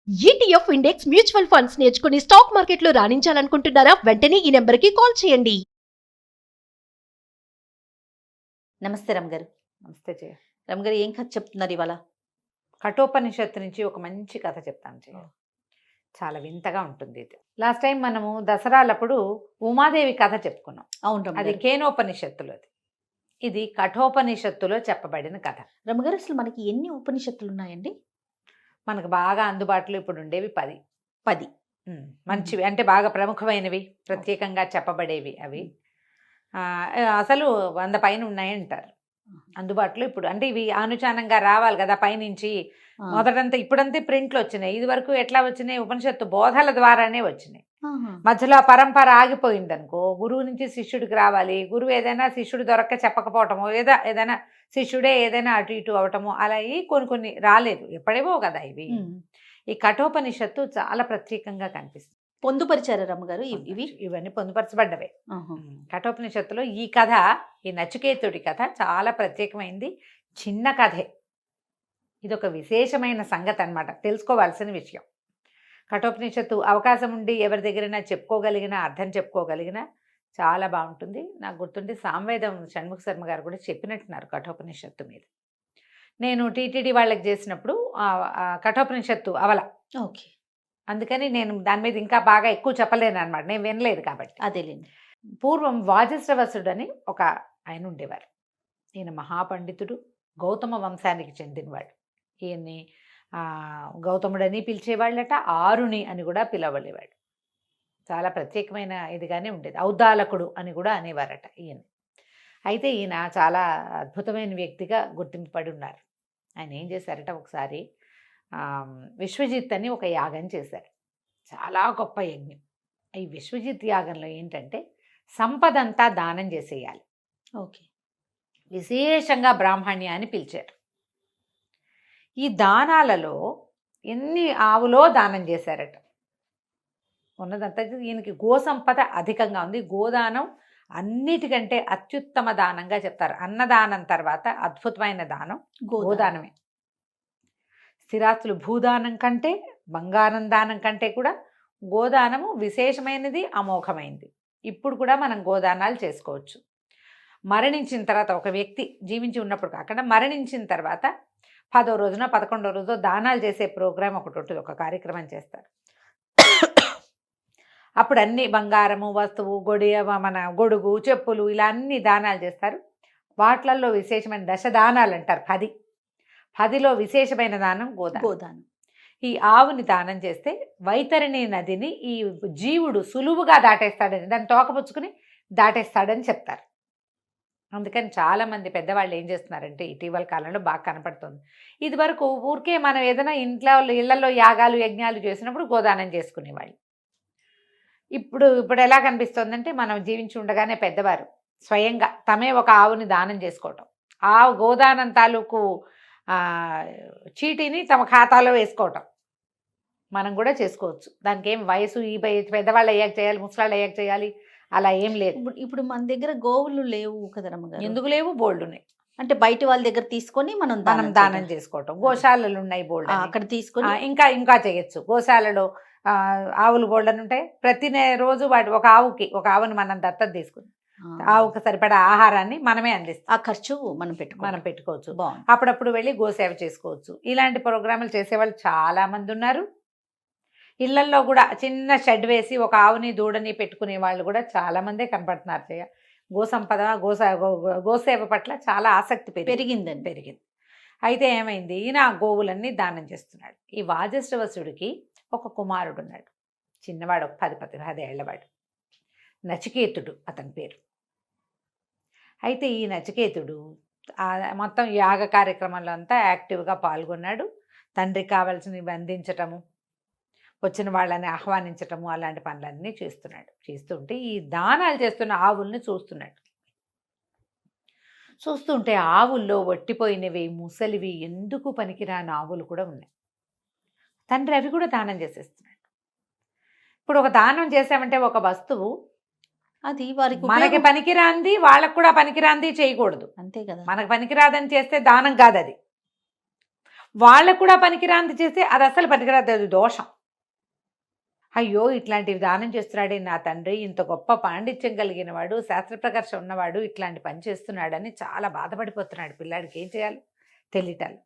ETF index mutual funds నేర్చుకుని stock మార్కెట్లో రాణించాలనుకుంటున్నారా? వెంటనే ఈ నెంబర్కి కాల్ చేయండి. నమస్తే రమగారు. నమస్తే జయ. రమగారు, ఏం కథ చెప్తున్నారు ఇవాళ? కఠోపనిషత్తు నుంచి ఒక మంచి కథ చెప్తాను జయ. చాలా వింతగా ఉంటుంది ఇది. లాస్ట్ టైం మనము దసరాలప్పుడు ఉమాదేవి కథ చెప్పుకున్నాం. అవును అది కేనోపనిషత్తులో. ఇది కఠోపనిషత్తులో చెప్పబడిన కథ. రమగారు, అసలు మనకి ఎన్ని ఉపనిషత్తులు ఉన్నాయండి? మనకు బాగా అందుబాటులో ఇప్పుడు ఉండేవి 10. 10 మంచివి అంటే బాగా ప్రముఖమైనవి, ప్రత్యేకంగా చెప్పబడేవి అవి. అసలు 100 పైన ఉన్నాయంటారు అందుబాటులో ఇప్పుడు. అంటే ఇవి అనుచానంగా రావాలి కదా పైనుంచి. మొదటంతా ఇప్పుడంతా ప్రింట్లు వచ్చినాయి. ఇది వరకు ఎట్లా వచ్చినాయి? ఉపనిషత్తు బోధల ద్వారానే వచ్చినాయి. మధ్యలో ఆ పరంపర ఆగిపోయింది అనుకో, గురువు నుంచి శిష్యుడికి రావాలి. గురువు ఏదైనా శిష్యుడు దొరక్క చెప్పకపోవటము, ఏదైనా శిష్యుడే ఏదైనా అటు ఇటు అవటము, అలా కొన్ని రాలేదు, ఎప్పుడేవో కదా ఇవి. ఈ కఠోపనిషత్తు చాలా ప్రత్యేకంగా కనిపిస్తుంది. పొందుపరిచారు రమగారు ఇవన్నీ పొందుపరచబడ్డవే. కఠోపనిషత్తులో ఈ కథ, ఈ నచికేతుడి కథ చాలా ప్రత్యేకమైంది. చిన్న కథే. ఇదొక విశేషమైన సంగతి అన్నమాట, తెలుసుకోవాల్సిన విషయం. కఠోపనిషత్తు అవకాశం ఉండి ఎవరి దగ్గరైనా చెప్పుకోగలిగిన, అర్థం చెప్పుకోగలిగిన చాలా బాగుంటుంది. నాకు గుర్తుండి సామవేదం షణ్ముఖ శర్మ గారు కూడా చెప్పినట్టున్నారు కఠోపనిషత్తు మీద. నేను టీటీడీ వాళ్ళకి చేసినప్పుడు కఠోపనిషత్తు అవల. ఓకే. అందుకని నేను దాని మీద ఇంకా బాగా ఎక్కువ చెప్పలేను అనమాట, నేను వినలేదు కాబట్టి. అదేలేండి. పూర్వం వాజశ్రవసుడు అని ఒక ఆయన ఉండేవారు. ఈయన మహాపండితుడు, గౌతమ వంశానికి చెందినవాడు. ఈయన్ని గౌతముడని పిలిచేవాళ్ళట, ఆరుని అని కూడా పిలవలేవాడు. చాలా ప్రత్యేకమైన ఇదిగానే ఉండేది. ఔద్దాలకుడు అని కూడా అనేవారట ఈయన. అయితే ఈయన చాలా అద్భుతమైన వ్యక్తిగా గుర్తింపబడి ఉన్నారు. ఆయన ఏం చేశారట, ఒకసారి విశ్వజిత్ అని ఒక యాగం చేశారు. చాలా గొప్ప యజ్ఞం. ఈ విశ్వజిత్ యాగంలో ఏంటంటే సంపదంతా దానం చేసేయాలి. ఓకే. విశేషంగా బ్రాహ్మణ్యాన్ని పిలిచారు. ఈ దానాలలో ఎన్ని ఆవులో దానం చేశారట. ఉన్నదంతా ఈయనకి గోసంపద అధికంగా ఉంది. గోదానం అన్నిటికంటే అత్యుత్తమ దానంగా చెప్తారు. అన్నదానం తర్వాత అద్భుతమైన దానం గోదానమే. స్థిరాస్తులు భూదానం కంటే, బంగారం దానం కంటే కూడా గోదానము విశేషమైనది, అమోఘమైనది. ఇప్పుడు కూడా మనం గోదానాలు చేసుకోవచ్చు. మరణించిన తర్వాత, ఒక వ్యక్తి జీవించి ఉన్నప్పుడు కాకుండా మరణించిన తర్వాత 10వ రోజున 11వ రోజు దానాలు చేసే ప్రోగ్రాం ఒకటి ఉంటుంది, ఒక కార్యక్రమం చేస్తారు. అప్పుడు అన్ని బంగారము, వస్తువు, మన గొడుగు, చెప్పులు ఇలా అన్ని దానాలు చేస్తారు. వాటిలలో విశేషమైన దశదానాలు అంటారు. 10లో విశేషమైన దానం గోదానం. ఈ ఆవుని దానం చేస్తే వైతరిణి నదిని ఈ జీవుడు సులువుగా దాటేస్తాడని, దాన్ని తోకపుచ్చుకుని దాటేస్తాడని చెప్తారు. అందుకని చాలామంది పెద్దవాళ్ళు ఏం చేస్తున్నారంటే ఇటీవల కాలంలో బాగా కనపడుతుంది. ఇది వరకు ఊరికే మనం ఏదైనా ఇళ్లలో యాగాలు, యజ్ఞాలు చేసినప్పుడు గోదానం చేసుకునేవాళ్ళు. ఇప్పుడు ఎలా కనిపిస్తుందంటే, మనం జీవించి ఉండగానే పెద్దవారు స్వయంగా తమే ఒక ఆవుని దానం చేసుకోవటం, ఆ గోదానం తాలూకు చీటీని తమ ఖాతాలో వేసుకోవటం మనం కూడా చేసుకోవచ్చు. దానికి ఏం వయసు, ఈ పెద్దవాళ్ళు అయ్యాక చేయాలి, ముసలాళ్ళు అయ్యాక చేయాలి, అలా ఏం లేదు. ఇప్పుడు మన దగ్గర గోవులు లేవు కదా రమ్మగారు? ఎందుకు లేవు? బోల్డ్ ఉన్నాయి. అంటే బయట వాళ్ళ దగ్గర తీసుకొని మనం దానం చేసుకోవటం. గోశాలలు ఉన్నాయి బోల్డ్, అక్కడ తీసుకొని ఇంకా చేయొచ్చు. గోశాలలో ఆవులు బోల్డ్ అని ఉంటాయి. ప్రతి రోజు ఒక ఆవుని మనం దత్తత తీసుకుని ఆవుకు సరిపడా ఆహారాన్ని మనమే అందిస్తాం. ఆ ఖర్చు మనం పెట్టుకోవచ్చు. అప్పుడప్పుడు వెళ్ళి గోసేవ చేసుకోవచ్చు. ఇలాంటి ప్రోగ్రాములు చేసేవాళ్ళు చాలా మంది ఉన్నారు. ఇళ్లల్లో కూడా చిన్న షెడ్ వేసి ఒక ఆవుని, దూడని పెట్టుకునే వాళ్ళు కూడా చాలా మందే కనపడుతున్నారు. గోసంపద, గోసేవ పట్ల చాలా ఆసక్తి పెరిగింది. అయితే ఏమైంది, ఈయన గోవులన్నీ దానం చేస్తున్నాడు. ఈ వాజశ్రవసుడికి ఒక కుమారుడు ఉన్నాడు, చిన్నవాడు, 10 ఏళ్లవాడు. నచికేతుడు అతని పేరు. అయితే ఈ నచికేతుడు మొత్తం యాగ కార్యక్రమంలో అంతా యాక్టివ్గా పాల్గొన్నాడు. తండ్రికి కావాల్సినవి అందించటము, వచ్చిన వాళ్ళని ఆహ్వానించటము, అలాంటి పనులన్నీ చేస్తుంటే ఈ దానాలు చేస్తున్న ఆవుల్ని చూస్తుంటే ఆవుల్లో వట్టిపోయినవి, ముసలివి, ఎందుకు పనికిరాని ఆవులు కూడా ఉన్నాయి. తండ్రి అవి కూడా దానం చేసేస్తున్నాడు. ఇప్పుడు ఒక దానం చేసామంటే ఒక వస్తువు అది వారికి మనకి పనికిరాంది, వాళ్ళకు కూడా పనికిరాంది చేయకూడదు. అంతే కదా. మనకు పనికిరాదని చేస్తే దానం కాదు అది. వాళ్ళకు కూడా పనికిరాంది చేస్తే అది అసలు పనికిరాదు, అది దోషం. అయ్యో ఇట్లాంటివి దానం చేస్తున్నాడే నా తండ్రి, ఇంత గొప్ప పాండిత్యం కలిగిన వాడు, శాస్త్ర ప్రకర్ష ఉన్నవాడు ఇట్లాంటి పని చేస్తున్నాడని చాలా బాధపడిపోతున్నాడు పిల్లాడికి. ఏం చేయాలి తెలియటాలు.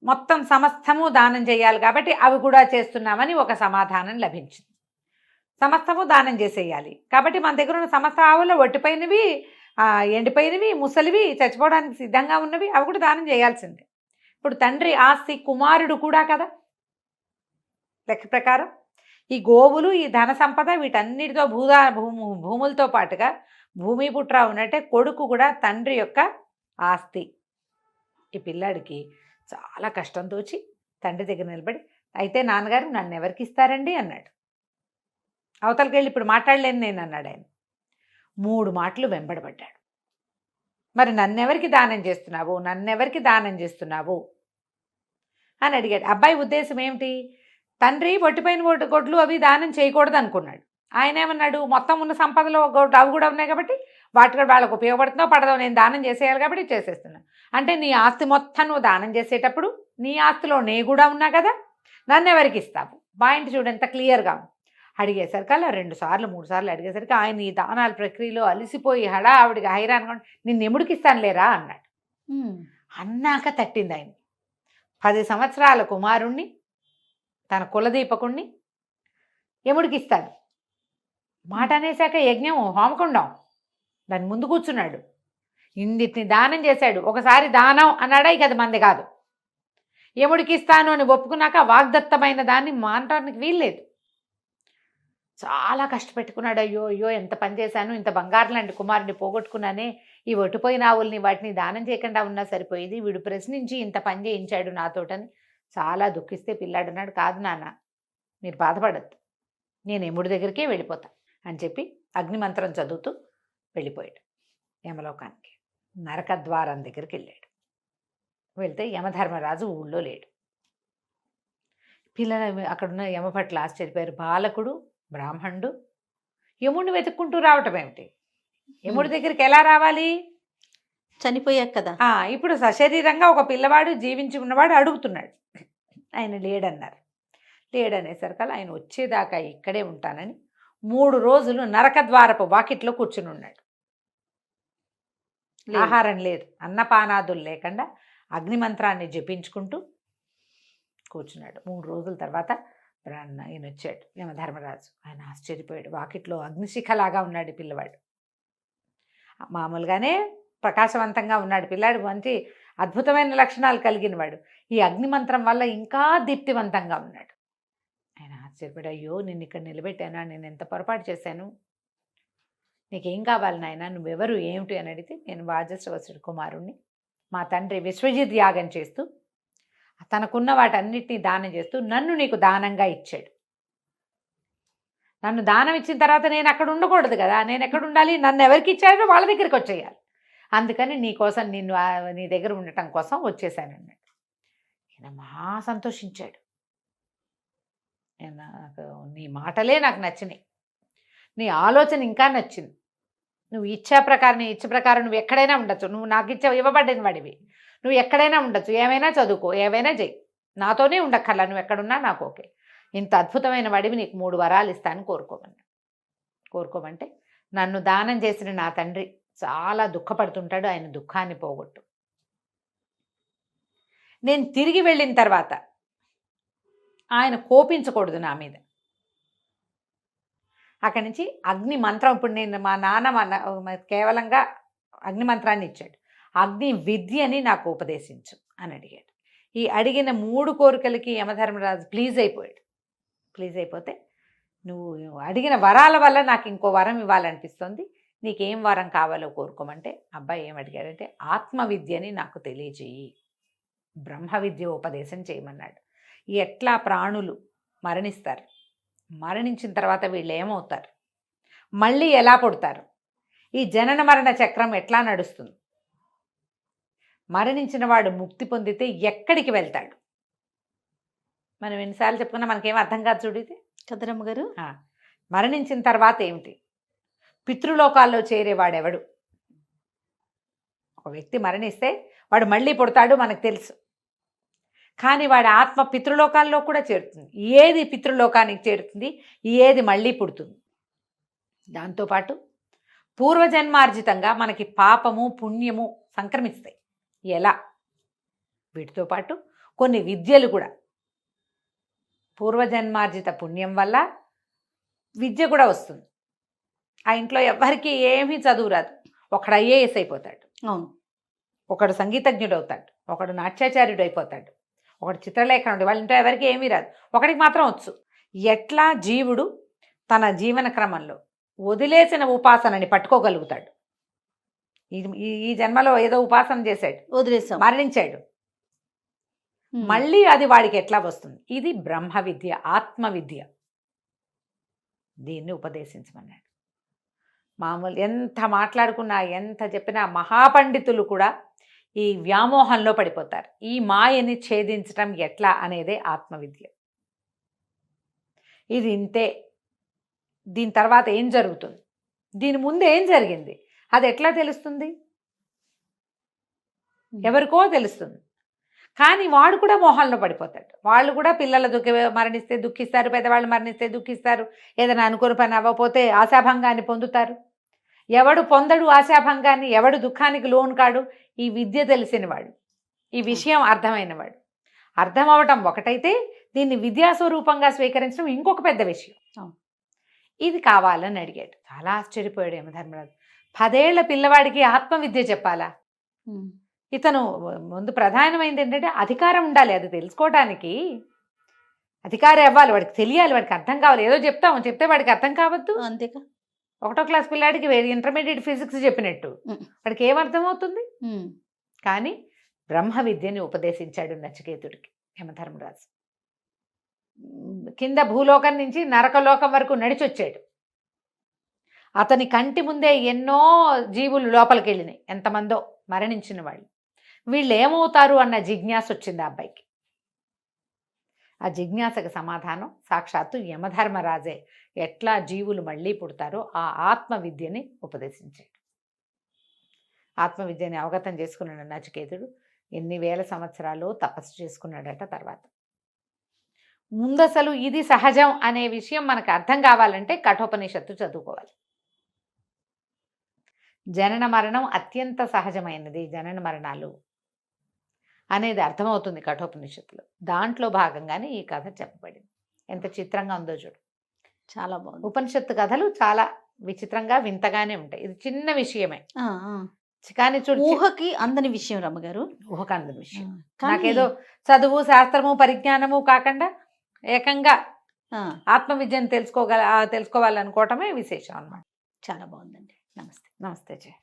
మొత్తం సమస్తము దానం చేయాలి కాబట్టి అవి కూడా చేస్తున్నామని ఒక సమాధానం లభించింది. సమస్తము దానం చేసేయాలి కాబట్టి మన దగ్గర ఉన్న సమస్త ఆవులు ఒట్టిపోయినవి, ఎండిపోయినవి, ముసలివి, చచ్చిపోవడానికి సిద్ధంగా ఉన్నవి అవి కూడా దానం చేయాల్సిందే. ఇప్పుడు తండ్రి ఆస్తి కుమారుడు కూడా కదా లెక్క ప్రకారం. ఈ గోవులు, ఈ ధన సంపద వీటన్నిటితో భూములతో పాటుగా భూమి పుట్ర ఉన్నట్టే కొడుకు కూడా తండ్రి యొక్క ఆస్తి. ఈ పిల్లాడికి చాలా కష్టం తోచి తండ్రి దగ్గర నిలబడి, అయితే నాన్నగారు నన్ను ఎవరికి ఇస్తారండి అన్నాడు. అవతలకి వెళ్ళి ఇప్పుడు మాట్లాడలేను నేను అన్నాడు ఆయన. 3 మాటలు వెంబడబడ్డాడు. మరి నన్నెవరికి దానం చేస్తున్నావు, నన్నెవరికి దానం చేస్తున్నావు అని అడిగాడు. అబ్బాయి ఉద్దేశం ఏమిటి, తండ్రి ఒట్టిపోయిన గొడ్లు అవి దానం చేయకూడదు అనుకున్నాడు. ఆయన ఏమన్నాడు, మొత్తం ఉన్న సంపదలో అవి కూడా ఉన్నాయి కాబట్టి వాటి కూడా వాళ్ళకు ఉపయోగపడుతుందో పడదో నేను దానం చేసేయాలి కాబట్టి చేసేస్తున్నాను. అంటే నీ ఆస్తి మొత్తం నువ్వు దానం చేసేటప్పుడు నీ ఆస్తిలో నే కూడా ఉన్నా కదా, నన్ను ఎవరికి ఇస్తావు? పాయింట్ చూడు ఎంత క్లియర్గా. అడిగేసరికి అలా 2 సార్లు 3 సార్లు అడిగేసరికి ఆయన ఈ దానాల ప్రక్రియలో అలిసిపోయి హడావిడిగా హైరాన్ నిన్ను ఎముడికి ఇస్తాను లేరా అన్నాడు. అన్నాక తట్టింది ఆయన. 10 సంవత్సరాల కుమారుణ్ణి, తన కులదీపకుణ్ణి ఎముడికి ఇస్తాడు. మాట అనేసాక యజ్ఞం, హోమకుండం దాని ముందు కూర్చున్నాడు. ఇందిటిని దానం చేశాడు. ఒకసారి దానం అన్నాడా ఇక అది మంది కాదు. ఎముడికి ఇస్తాను అని ఒప్పుకున్నాక వాగ్దత్తమైన దాన్ని మానటానికి వీల్లేదు. చాలా కష్టపెట్టుకున్నాడు. అయ్యో అయ్యో ఎంత పని చేశాను, ఇంత బంగారు లాంటి కుమారుడిని పోగొట్టుకున్నానే, ఈ ఒట్టిపోయిన ఆవుల్ని వాటిని దానం చేయకుండా ఉన్నా సరిపోయేది, వీడు ప్రశ్నించి ఇంత పని చేయించాడు నాతోటని చాలా దుఃఖిస్తే పిల్లాడు అన్నాడు, కాదు నాన్న మీరు బాధపడద్దు, నేను ఎముడి దగ్గరికే వెళ్ళిపోతా అని చెప్పి అగ్నిమంత్రం చదువుతూ వెళ్ళిపోయాడు యమలోకానికి. నరకద్వారం దగ్గరికి వెళ్ళాడు. వెళ్తే యమధర్మరాజు ఊళ్ళో లేడు. పిల్లలు అక్కడున్న యమభట్లు ఆశ్చర్యపోయారు. బాలకుడు బ్రాహ్మణుడు యముడిని వెతుక్కుంటూ రావటం ఏమిటి? యముడి దగ్గరికి ఎలా రావాలి? చనిపోయాక కదా. ఇప్పుడు సశరీరంగా ఒక పిల్లవాడు జీవించి ఉన్నవాడు అడుగుతున్నాడు. ఆయన లేడన్నారు. లేడనేసరికల్లా ఆయన వచ్చేదాకా ఇక్కడే ఉంటానని 3 రోజులు నరకద్వారపు వాకిట్లో కూర్చుని ఉన్నాడు. ఆహారం లేదు, అన్నపానాదులు లేకుండా అగ్నిమంత్రాన్ని జపించుకుంటూ కూర్చున్నాడు. 3 రోజుల తర్వాత ఆయన వచ్చాడు యమధర్మరాజు. ఆయన ఆశ్చర్యపోయాడు. వాకిట్లో అగ్నిశిఖలాగా ఉన్నాడు పిల్లవాడు. మామూలుగానే ప్రకాశవంతంగా ఉన్నాడు పిల్లాడు, మంచి అద్భుతమైన లక్షణాలు కలిగిన వాడు. ఈ అగ్నిమంత్రం వల్ల ఇంకా దీప్తివంతంగా ఉన్నాడు. ఆయన ఆశ్చర్యపోయాడు. అయ్యో నిన్ను ఇక్కడ నిలబెట్టానా, నేను ఎంత పొరపాటు చేశాను, నీకేం కావాలి నాయన, నువ్వెవరు ఏమిటి అని అడిగితే, నేను వాజశ్రవసుడి కుమారుణ్ణి, మా తండ్రి విశ్వజిత్ యాగం చేస్తూ తనకున్న వాటన్నిటినీ దానం చేస్తూ నన్ను నీకు దానంగా ఇచ్చాడు. నన్ను దానం ఇచ్చిన తర్వాత నేను అక్కడ ఉండకూడదు కదా, నేను ఎక్కడ ఉండాలి? నన్ను ఎవరికి ఇచ్చాడో వాళ్ళ దగ్గరికి వచ్చేయాలి. అందుకని నీకోసం నీ దగ్గర ఉండటం కోసం వచ్చేసాను అన్నాడు. ఈయన మహా సంతోషించాడు. నీ మాటలే నాకు నచ్చినాయి, నీ ఆలోచన ఇంకా నచ్చింది, నువ్వు ఇచ్చే ప్రకారం నువ్వు ఎక్కడైనా ఉండొచ్చు, నువ్వు నాకు ఇవ్వబడిన వాడివి, నువ్వు ఎక్కడైనా ఉండొచ్చు, ఏమైనా చదువుకో, ఏమైనా చెయ్యి, నాతోనే ఉండక్కర్లా, నువ్వు ఎక్కడున్నా నాకు ఓకే. ఇంత అద్భుతమైన వాడివి, నీకు 3 వరాలు ఇస్తాను కోరుకోమంటే నన్ను దానం చేసిన నా తండ్రి చాలా దుఃఖపడుతుంటాడు, ఆయన దుఃఖాన్ని పోగొట్టు. నేను తిరిగి వెళ్ళిన తర్వాత ఆయన కోపించకూడదు నా మీద. అక్కడి నుంచి అగ్ని మంత్రం, ఇప్పుడు నేను మా నాన్న కేవలంగా అగ్ని మంత్రాన్ని ఇచ్చాడు, అగ్ని విద్యని నాకు ఉపదేశించు అని అడిగాడు. ఈ అడిగిన 3 కోరికలకి యమధర్మరాజు ప్లీజ్ అయిపోతే, నువ్వు అడిగిన వరాల వల్ల నాకు ఇంకో వరం ఇవ్వాలనిపిస్తుంది, నీకేం వరం కావాలో కోరుకోమంటే అబ్బాయి ఏం అడిగాడంటే, ఆత్మవిద్యని నాకు తెలియజేయి, బ్రహ్మ విద్య ఉపదేశం చేయమన్నాడు. ఎట్లా ప్రాణులు మరణిస్తారు, మరణించిన తర్వాత వీళ్ళు ఏమవుతారు, మళ్ళీ ఎలా పుడతారు, ఈ జనన మరణ చక్రం ఎట్లా నడుస్తుంది, మరణించిన వాడు ముక్తి పొందితే ఎక్కడికి వెళ్తాడు, మనం ఎన్నిసార్లు చెప్పుకున్నా మనకేం అర్థం కాదు చూడితే కదరమ్మ గారు. మరణించిన తర్వాత ఏమిటి, పితృలోకాల్లో చేరేవాడెవడు, ఒక వ్యక్తి మరణిస్తే వాడు మళ్ళీ పుడతాడు మనకు తెలుసు, కానీ వాడి ఆత్మ పితృలోకాల్లో కూడా చేరుతుంది. ఏది పితృలోకానికి చేరుతుంది, ఏది మళ్ళీ పుడుతుంది. దాంతోపాటు పూర్వజన్మార్జితంగా మనకి పాపము పుణ్యము సంక్రమిస్తాయి. ఎలా? వీటితో పాటు కొన్ని విద్యలు కూడా పూర్వజన్మార్జిత పుణ్యం వల్ల విద్య కూడా వస్తుంది. ఆ ఇంట్లో ఎవ్వరికి ఏమీ చదువు రాదు, ఒకడు ఐఏఎస్ అయిపోతాడు, అవును, ఒకడు సంగీతజ్ఞుడు అవుతాడు, ఒకడు నాట్యాచార్యుడు అయిపోతాడు, ఒకడు చిత్రలేఖనుడు. వాళ్ళ ఇంట్లో ఎవరికి ఏమీ రాదు, ఒకడికి మాత్రం వచ్చు. ఎట్లా జీవుడు తన జీవన క్రమంలో వదిలేసిన ఉపాసనని పట్టుకోగలుగుతాడు. ఈ జన్మలో ఏదో ఉపాసన చేశాడు, వదిలేసాం, మరణించాడు, మళ్ళీ అది వాడికి ఎట్లా వస్తుంది? ఇది బ్రహ్మ విద్య, ఆత్మ విద్య. దీన్ని ఉపదేశించమన్నాడు. మామూలు ఎంత మాట్లాడుకున్నా ఎంత చెప్పినా మహాపండితులు కూడా ఈ వ్యామోహంలో పడిపోతారు. ఈ మాయని ఛేదించటం ఎట్లా అనేదే ఆత్మవిద్య. ఇది ఇంతే. దీని తర్వాత ఏం జరుగుతుంది, దీని ముందు ఏం జరిగింది, అది ఎట్లా తెలుస్తుంది? ఎవరికో తెలుస్తుంది. కానీ వాడు కూడా మోహంలో పడిపోతాడు. వాళ్ళు కూడా పిల్లల మరణిస్తే దుఃఖిస్తారు, పెద్దవాళ్ళు మరణిస్తే దుఃఖిస్తారు, ఏదైనా అనుకుని పని అవ్వకపోతే ఆశాభంగాన్ని పొందుతారు. ఎవడు పొందడు ఆశాభంగాన్ని, ఎవడు దుఃఖానికి లోను కాడు? ఈ విద్య తెలిసినవాడు, ఈ విషయం అర్థమైనవాడు. అర్థం అవటం ఒకటైతే దీన్ని విద్యాస్వరూపంగా స్వీకరించడం ఇంకొక పెద్ద విషయం. ఇది కావాలని అడిగాడు. చాలా ఆశ్చర్యపోయాడు యమధర్మరాజు. 10 ఏళ్ల పిల్లవాడికి ఆత్మవిద్య చెప్పాలా? ఇతను ముందు ప్రధానమైనది ఏంటంటే అధికారం ఉండాలి, అది తెలుసుకోవడానికి అధికారం అవ్వాలి, వాడికి తెలియాలి, వాడికి అర్థం కావాలి. ఏదో చెప్తే వాడికి అర్థం కావద్దు. అంతేకా, 1వ క్లాస్ పిల్లాడికి ఇంటర్మీడియట్ ఫిజిక్స్ చెప్పినట్టు వాడికి ఏమర్థమవుతుంది? కానీ బ్రహ్మ విద్యని ఉపదేశించాడు నచికేతుడికి యమధర్మరాజు. కింద భూలోకం నుంచి నరకలోకం వరకు నడిచొచ్చాడు. అతని కంటి ముందే ఎన్నో జీవులు లోపలికి వెళ్ళినాయి, ఎంతమందో మరణించిన వాళ్ళు. వీళ్ళు ఏమవుతారు అన్న జిజ్ఞాస వచ్చింది ఆ అబ్బాయికి. ఆ జిజ్ఞాసకు సమాధానం సాక్షాత్తు యమధర్మరాజే ఎట్లా జీవులు మళ్ళీ పుడతారో ఆ ఆత్మవిద్యని ఉపదేశించాడు. ఆత్మవిద్యని అవగతం చేసుకున్నాడు నచికేతుడు. ఎన్ని వేల సంవత్సరాలు తపస్సు చేసుకున్నాడట. తర్వాత ముందసలు ఇది సహజం అనే విషయం మనకు అర్థం కావాలంటే కఠోపనిషత్తు చదువుకోవాలి. జనన మరణం అత్యంత సహజమైనది, జనన మరణాలు అనేది అర్థమవుతుంది కఠోపనిషత్తులో. దాంట్లో భాగంగానే ఈ కథ చెప్పబడింది. ఎంత చిత్రంగా ఉందో చూడు. చాలా బాగుంది. ఉపనిషత్తు కథలు చాలా విచిత్రంగా వింతగానే ఉంటాయి. ఇది చిన్న విషయమే, కానీ చూడు, ఊహకి అందని విషయం రమ్మగారు, ఊహకు అందని విషయం. నాకేదో చదువు శాస్త్రము పరిజ్ఞానము కాకుండా ఏకంగా ఆత్మవిద్యను తెలుసుకోవాలనుకోవటమే విశేషం అన్నమాట. చాలా బాగుందండి. నమస్తే. నమస్తే జయ.